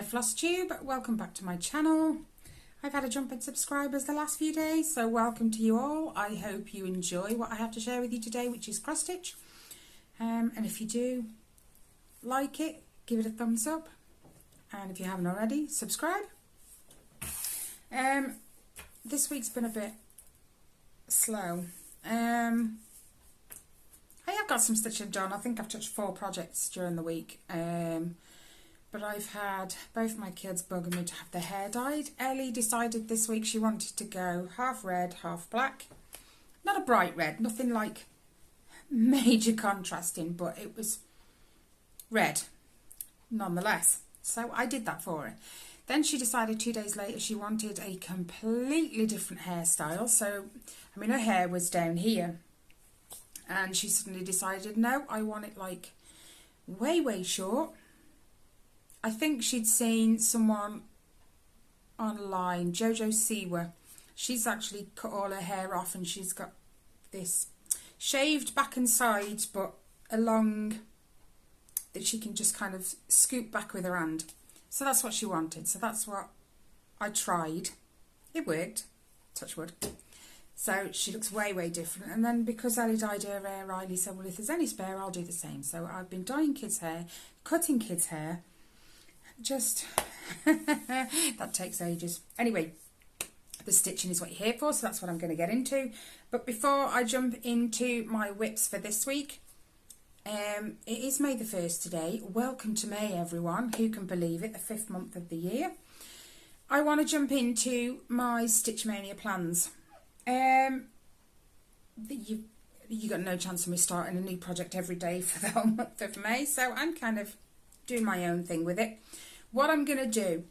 Flosstube, welcome back to my channel. I've had a jump in subscribers the last few days, so welcome to you all. I hope you enjoy what I have to share with you today, which is cross stitch. And if you do like it, give it a thumbs up, and if you haven't already, subscribe. This week's been a bit slow. I have got some stitching done. I think I've touched 4 projects during the week. But I've had both my kids bugging me to have their hair dyed. Ellie decided this week she wanted to go half red, half black. Not a bright red, nothing like major contrasting, but it was red nonetheless. So I did that for her. Then she decided 2 days later she wanted a completely different hairstyle. So, I mean, her hair was down here. And she suddenly decided, no, I want it like way short. I think she'd seen someone online, Jojo Siwa. She's actually cut all her hair off and she's got this shaved back and sides, but along that she can just kind of scoop back with her hand. So that's what she wanted. So that's what I tried. It worked, touch wood. So she looks way different. And then because Ali dyed her hair, Riley said, well, if there's any spare, I'll do the same. So I've been dyeing kids' hair, cutting kids' hair. Just that takes ages. Anyway, the stitching is what you're here for, so that's what I'm going to get into. But before I jump into my whips for this week, it is May the 1st today. Welcome to May, everyone. Who can believe it? The 5th month of the year. I want to jump into my Stitch Mania plans. You got no chance of me starting a new project every day for the whole month of May, so I'm kind of doing my own thing with it. What I'm going to do,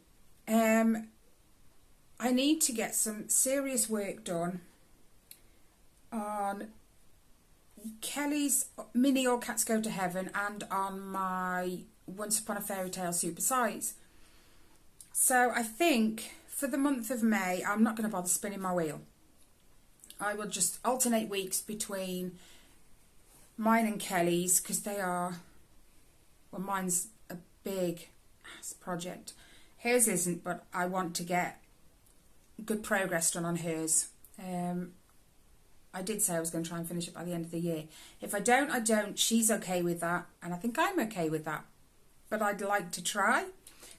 I need to get some serious work done on Kelly's mini All Cats Go to Heaven and on my Once Upon a Fairytale super size. So I think for the month of May, I'm not going to bother spinning my wheel. I will just alternate weeks between mine and Kelly's because they are, well, mine's a big project. Hers isn't, but I want to get good progress done on hers. I did say I was going to try and finish it by the end of the year. If I don't, I don't. She's okay with that, and I think I'm okay with that. But I'd like to try.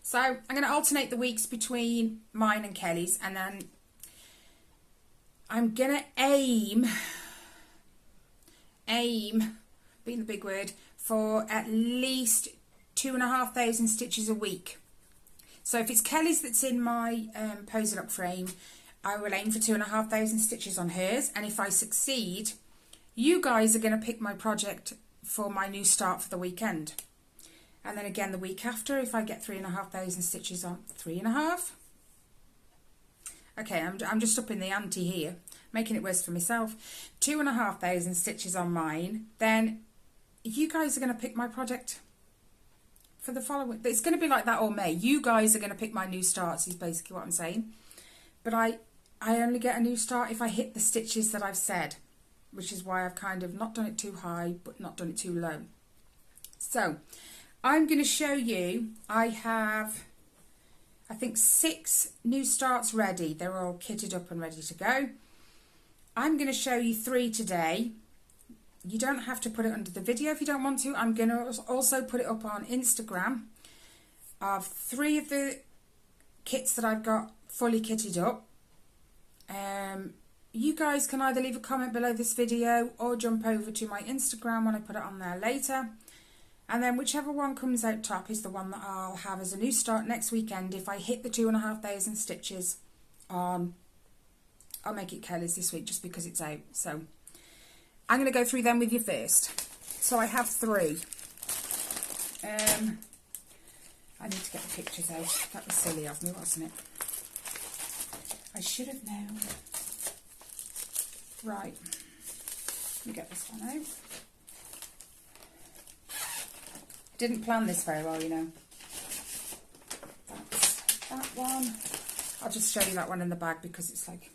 So I'm going to alternate the weeks between mine and Kelly's, and then I'm going to aim, being the big word, for at least 2,500 stitches a week. So if it's Kelly's that's in my posing up frame, I will aim for 2,500 stitches on hers, and if I succeed, you guys are going to pick my project for my new start for the weekend. And then again the week after, if I get 3,500 stitches on 3.5. Okay, I'm just up in the ante here, making it worse for myself. 2,500 stitches on mine, then you guys are going to pick my project for the following. It's going to be like that all May. You guys are going to pick my new starts is basically what I'm saying. But I only get a new start if I hit the stitches that I've said, which is why I've kind of not done it too high but not done it too low. So I'm going to show you, I have I think 6 new starts ready. They're all kitted up and ready to go. I'm going to show you 3 today. You don't have to put it under the video if you don't want to. I'm going to also put it up on Instagram of 3 of the kits that I've got fully kitted up. You guys can either leave a comment below this video or jump over to my Instagram when I put it on there later. And then whichever one comes out top is the one that I'll have as a new start next weekend if I hit the 2,500 stitches on. I'll make it Kelly's this week just because it's out. So I'm going to go through them with you first. So I have 3. I need to get the pictures out. That was silly of me, wasn't it? I should have known. Right. Let me get this one out. Didn't plan this very well, you know. That's that one. I'll just show you that one in the bag because it's like...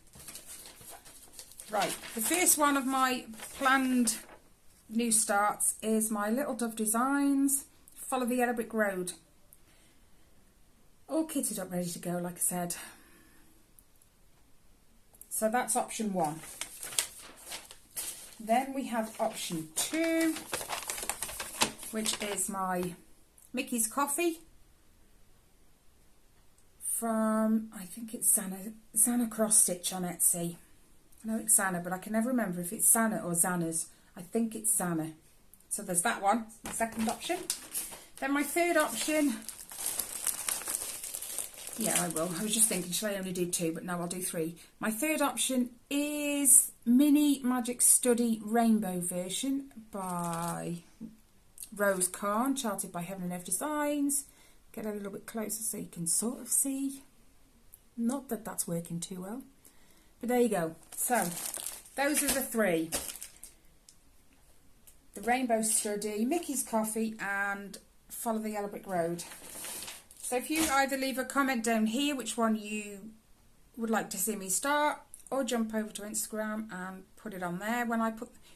Right, the first one of my planned new starts is my Little Dove Designs Follow the Yellow Brick Road. all kitted up, ready to go, like I said. So that's option 1. Then we have option 2, which is my Mickey's Coffee from, I think it's Zana Cross Stitch on Etsy. I know it's Zana, but I can never remember if it's Zana or Zana's. I think it's Zana. So there's that one, the second option. Then my third option, yeah, I will. I was just thinking, should I only do 2? But no, I'll do 3. My third option is Mini Magic Study Rainbow version by Rose Khan, charted by Heaven and Earth Designs. Get a little bit closer so you can sort of see. Not that that's working too well. But there you go. So, those are the 3. The Rainbow Study, Mickey's Coffee, and Follow the Yellow Brick Road. So if you either leave a comment down here which one you would like to see me start, or jump over to Instagram and put it on there when I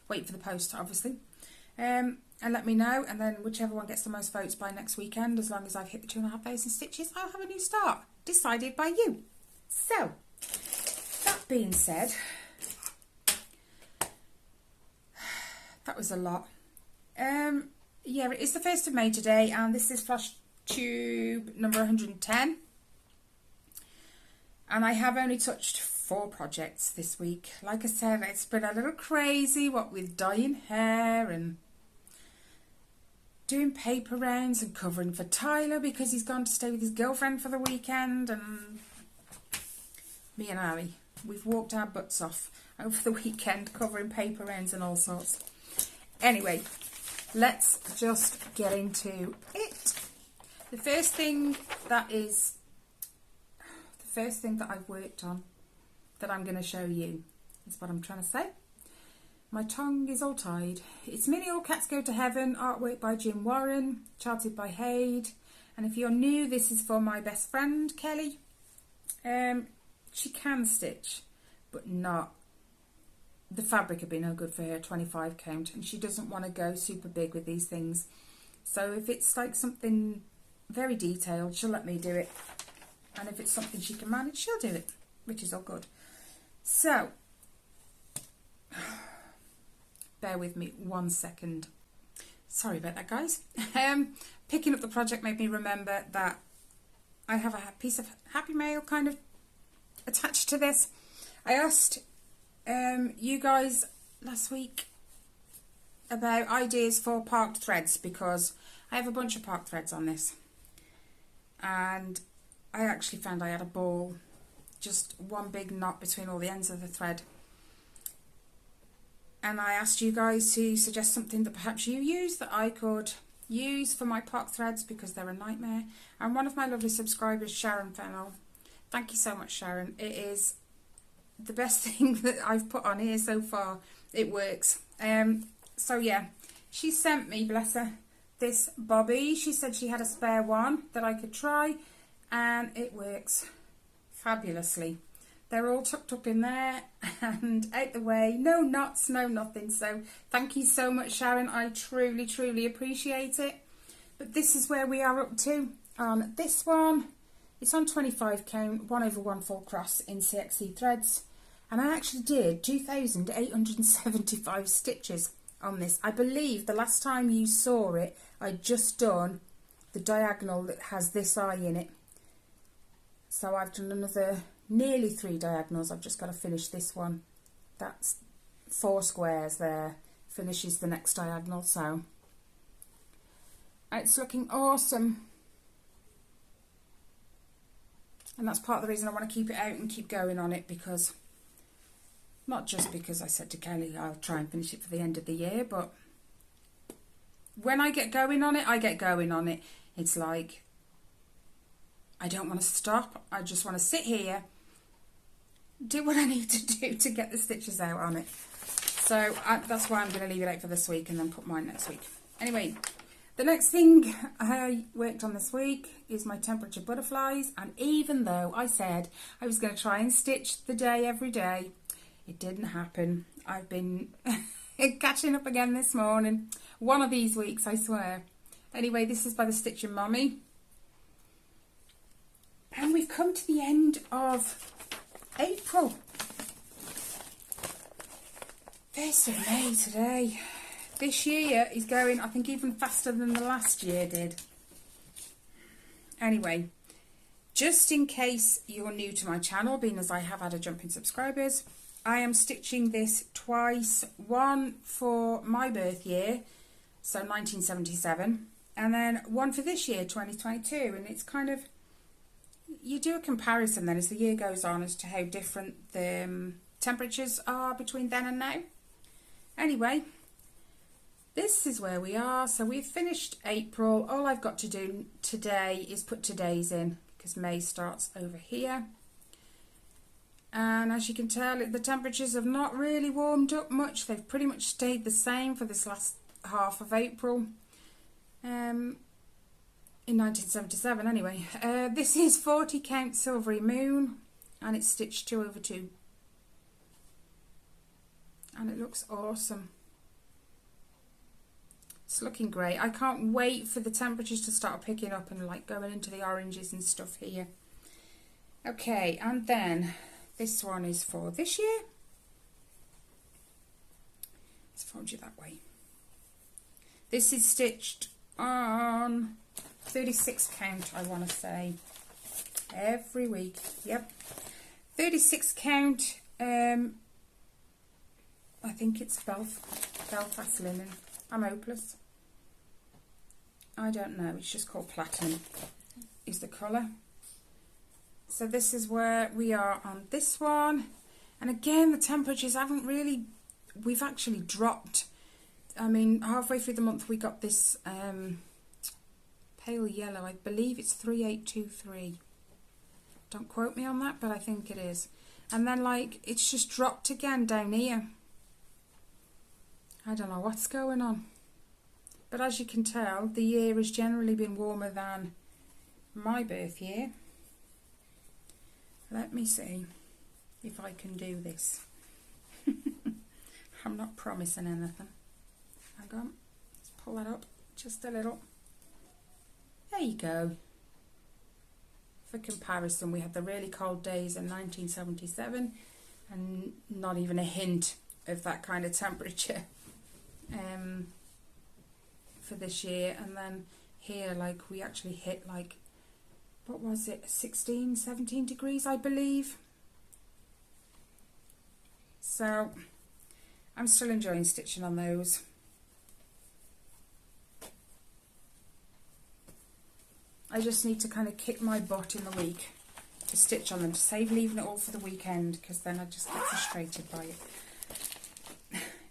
wait for the post, obviously, and let me know, and then whichever one gets the most votes by next weekend, as long as I've hit the 2,500 stitches, I'll have a new start, decided by you. So, that being said, that was a lot. Yeah, it is the 1st of May today, and this is Flosstube number 110. And I have only touched 4 projects this week. Like I said, it's been a little crazy, what with dyeing hair and doing paper rounds and covering for Tyler because he's gone to stay with his girlfriend for the weekend, and me and Ali, we've walked our butts off over the weekend covering paper rounds and all sorts. Anyway, let's just get into it. The first thing that I've worked on that I'm going to show you is what I'm trying to say. My tongue is all tied. It's Mini All Cats Go to Heaven, artwork by Jim Warren, charted by HAED. And if you're new, this is for my best friend, Kelly. She can stitch, but not. The fabric would be no good for her 25 count, and she doesn't want to go super big with these things. So if it's like something very detailed, she'll let me do it. And if it's something she can manage, she'll do it, which is all good. So, bear with me 1 second. Sorry about that, guys. Picking up the project made me remember that I have a piece of Happy Mail kind of attached to this. I asked you guys last week about ideas for parked threads, because I have a bunch of parked threads on this, and I actually found I had a ball, just one big knot between all the ends of the thread, and I asked you guys to suggest something that perhaps you use that I could use for my parked threads, because they're a nightmare. And one of my lovely subscribers, Sharon Fennell, thank you so much, Sharon. It is the best thing that I've put on here so far. It works. So yeah, she sent me, bless her, this bobby. She said she had a spare one that I could try, and it works fabulously. They're all tucked up in there and out the way. No knots, no nothing. So thank you so much, Sharon. I truly, truly appreciate it. But this is where we are up to on this one. It's on 25 count, 1/1 full cross in CXC threads. And I actually did 2,875 stitches on this. I believe the last time you saw it, I'd just done the diagonal that has this eye in it. So I've done another nearly 3 diagonals. I've just got to finish this one. That's 4 squares there. Finishes the next diagonal. So it's looking awesome. And that's part of the reason I want to keep it out and keep going on it, because not just because I said to Kelly I'll try and finish it for the end of the year, but when I get going on it, I get going on it. It's like I don't want to stop. I just want to sit here, do what I need to do to get the stitches out on it. So that's why I'm going to leave it out for this week and then put mine next week. Anyway, the next thing I worked on this week is my temperature butterflies. And even though I said I was going to try and stitch the day every day, it didn't happen. I've been catching up again this morning. One of these weeks, I swear. Anyway, this is by the Stitchin Mommy. And we've come to the end of April. 1st of May today. This year is going, I think, even faster than the last year did. Anyway, just in case you're new to my channel, being as I have had a jump in subscribers, I am stitching this twice. One for my birth year, so 1977, and then one for this year, 2022. And it's kind of, you do a comparison then as the year goes on as to how different the temperatures are between then and now. Anyway, this is where we are. So we've finished April. All I've got to do today is put today's in, because May starts over here. And as you can tell, the temperatures have not really warmed up much. They've pretty much stayed the same for this last half of April. In 1977 anyway. This is 40 count Silvery Moon, and it's stitched 2/2. And it looks awesome. It's looking great. I can't wait for the temperatures to start picking up and like going into the oranges and stuff here. Okay, and then this one is for this year. Let's fold you that way. This is stitched on 36 count, I want to say. Every week. Yep. 36 count. I think it's Belfast linen. I'm hopeless. I don't know. It's just called Platinum is the colour. So this is where we are on this one. And again, the temperatures haven't really, we've actually dropped. I mean, halfway through the month we got this pale yellow. I believe it's 3823. Don't quote me on that, but I think it is. And then like, it's just dropped again down here. I don't know what's going on. But as you can tell, the year has generally been warmer than my birth year. Let me see if I can do this. I'm not promising anything. Hang on, let's pull that up just a little. There you go. For comparison, we had the really cold days in 1977 and not even a hint of that kind of temperature for this year. And then here, like, we actually hit like, what was it, 16, 17 degrees, I believe. So I'm still enjoying stitching on those. I just need to kind of kick my butt in the week to stitch on them, to save leaving it all for the weekend, because then I just get frustrated by it.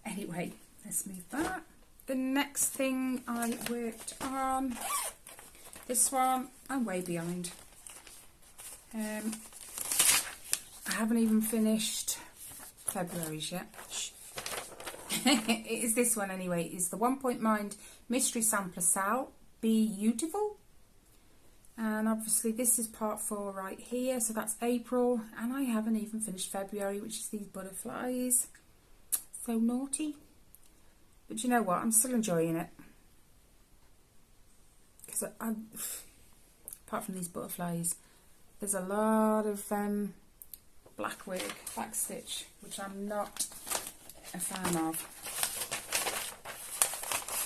Anyway, let's move that. The next thing I worked on, this one, I'm way behind. I haven't even finished February's yet. It is this one anyway. It's the 1 Point Mind Mystery Sampler Lasalle Beautiful. And obviously this is part 4 right here, so that's April, and I haven't even finished February, which is these butterflies. So naughty. But you know what, I'm still enjoying it. Because apart from these butterflies, there's a lot of black work, back stitch, which I'm not a fan of.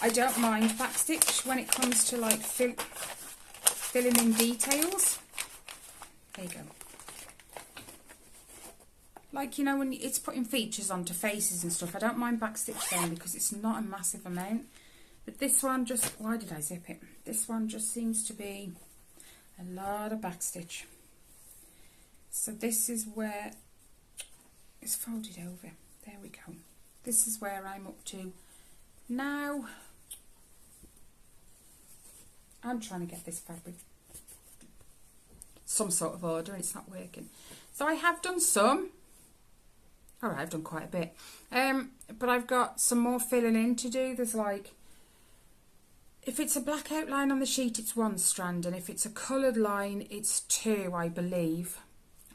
I don't mind back stitch when it comes to like filling in details. There you go. Like, you know, when it's putting features onto faces and stuff, I don't mind back stitch then because it's not a massive amount. But this one just, why did I zip it? This one just seems to be a lot of back stitch. So this is where it's folded over. There we go. This is where I'm up to now. I'm trying to get this fabric some sort of order and it's not working. So I have done some. Alright, I've done quite a bit. But I've got some more filling in to do. There's like, if it's a black outline on the sheet, it's 1 strand, and if it's a coloured line, it's 2, I believe.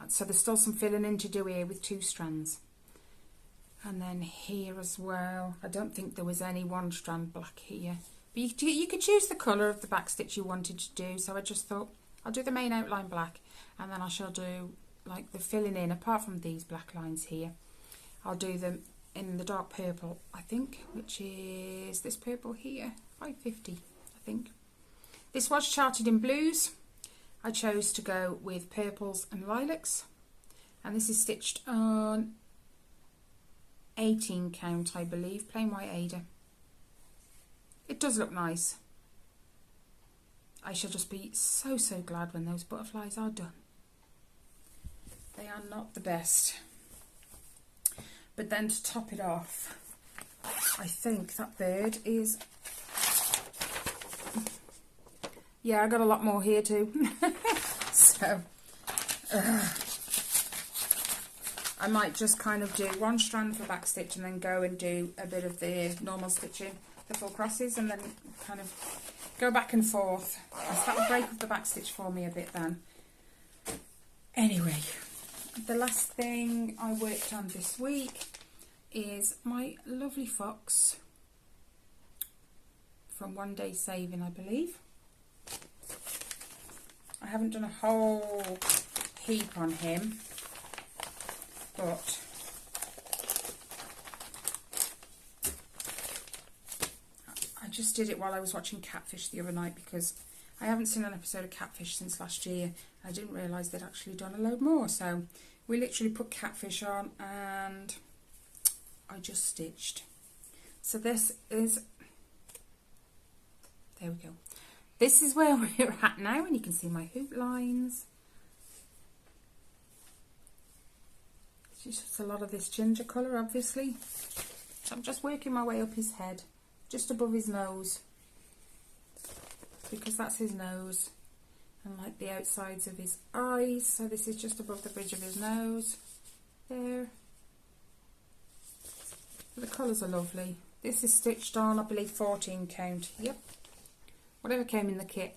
So there's still some filling in to do here with 2 strands. And then here as well, I don't think there was any 1 strand black here. But you could choose the colour of the back stitch you wanted to do, so I just thought I'll do the main outline black, and then I shall do like the filling in, apart from these black lines here. I'll do them in the dark purple, I think, which is this purple here, 550, I think. This was charted in blues. I chose to go with purples and lilacs, and this is stitched on 18 count, I believe, plain white Ada. It does look nice. I shall just be so glad when those butterflies are done. They are not the best. But then to top it off, I think that bird is... Yeah, I got a lot more here too. So, I might just kind of do one strand for back stitch and then go and do a bit of the normal stitching, the full crosses, and then kind of go back and forth. That will break up the back stitch for me a bit then. Anyway, the last thing I worked on this week is my lovely fox from One Day Saving, I believe. I haven't done a whole heap on him, but I just did it while I was watching Catfish the other night, because I haven't seen an episode of Catfish since last year. I didn't realise they'd actually done a load more, so we literally put Catfish on and I just stitched. So this is, there we go. This is where we're at now, and you can see my hoop lines. It's just a lot of this ginger colour, obviously. So I'm just working my way up his head, just above his nose, because that's his nose, and like the outsides of his eyes. So this is just above the bridge of his nose, there. The colours are lovely. This is stitched on, I believe, 14 count. Yep. Whatever came in the kit.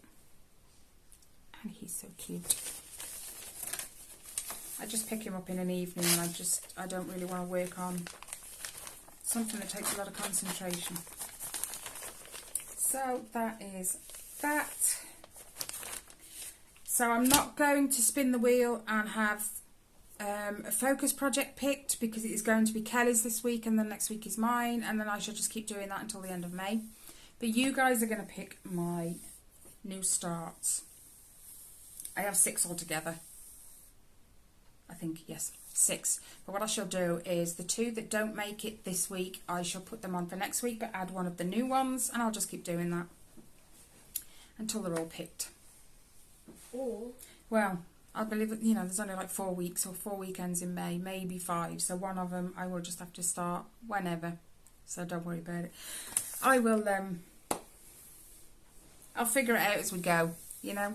And he's so cute. I just pick him up in an evening, and I don't really want to work on something that takes a lot of concentration. So that is that. So I'm not going to spin the wheel and have a focus project picked, because it is going to be Kelly's this week, and then next week is mine, and then I shall just keep doing that until the end of May. But you guys are going to pick my new starts. I have 6 altogether. I think, yes, 6. But what I shall do is the 2 that don't make it this week, I shall put them on for next week, but add one of the new ones, and I'll just keep doing that until they're all picked. Well, I believe that, you know, there's only like 4 weeks or 4 weekends in May, maybe 5. So one of them I will just have to start whenever. So don't worry about it. I will, I'll figure it out as we go, you know.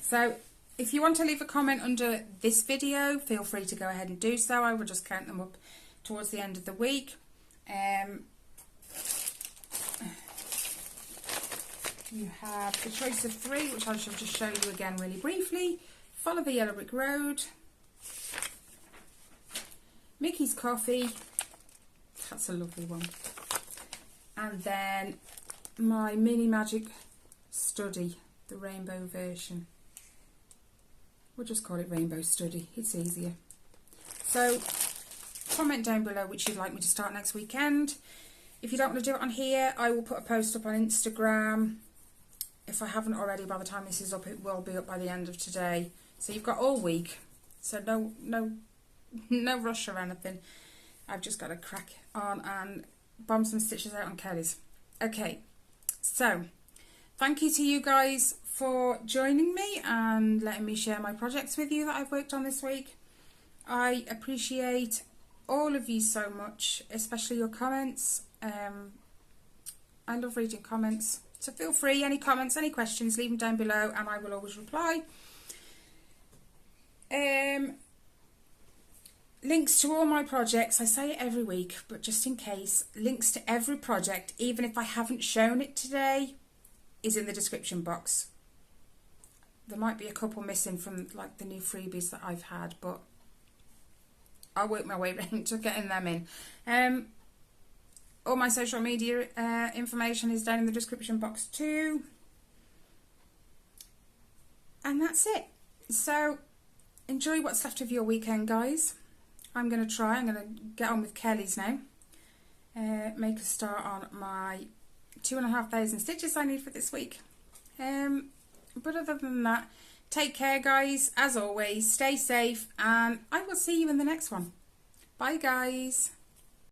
So if you want to leave a comment under this video, feel free to go ahead and do so. I will just count them up towards the end of the week. You have the choice of 3, which I shall just show you again really briefly. Follow the Yellow Brick Road, Mickey's Coffee, that's a lovely one, and then my Mini Magic Study, the rainbow version. We'll just call it Rainbow Study, it's easier. So comment down below which you'd like me to start next weekend. If you don't want to do it on here, I will put a post up on Instagram. If I haven't already, by the time this is up, it will be up by the end of today. So you've got all week, so no rush or anything. I've just got to crack on and bomb some stitches out on Kelly's. Okay, so thank you to you guys for joining me and letting me share my projects with you that I've worked on this week. I appreciate all of you so much, especially your comments. I love reading comments, so feel free, any comments, any questions, leave them down below and I will always reply. Links to all my projects, I say it every week, but just in case, links to every project, even if I haven't shown it today, is in the description box. There might be a couple missing from like the new freebies that I've had, but I'll work my way around to getting them in. All my social media information is down in the description box too. And that's it. So enjoy what's left of your weekend, guys. I'm going to get on with Kelly's now. Make a start on my 2,500 stitches I need for this week. But other than that, take care, guys. As always, stay safe, and I will see you in the next one. Bye, guys.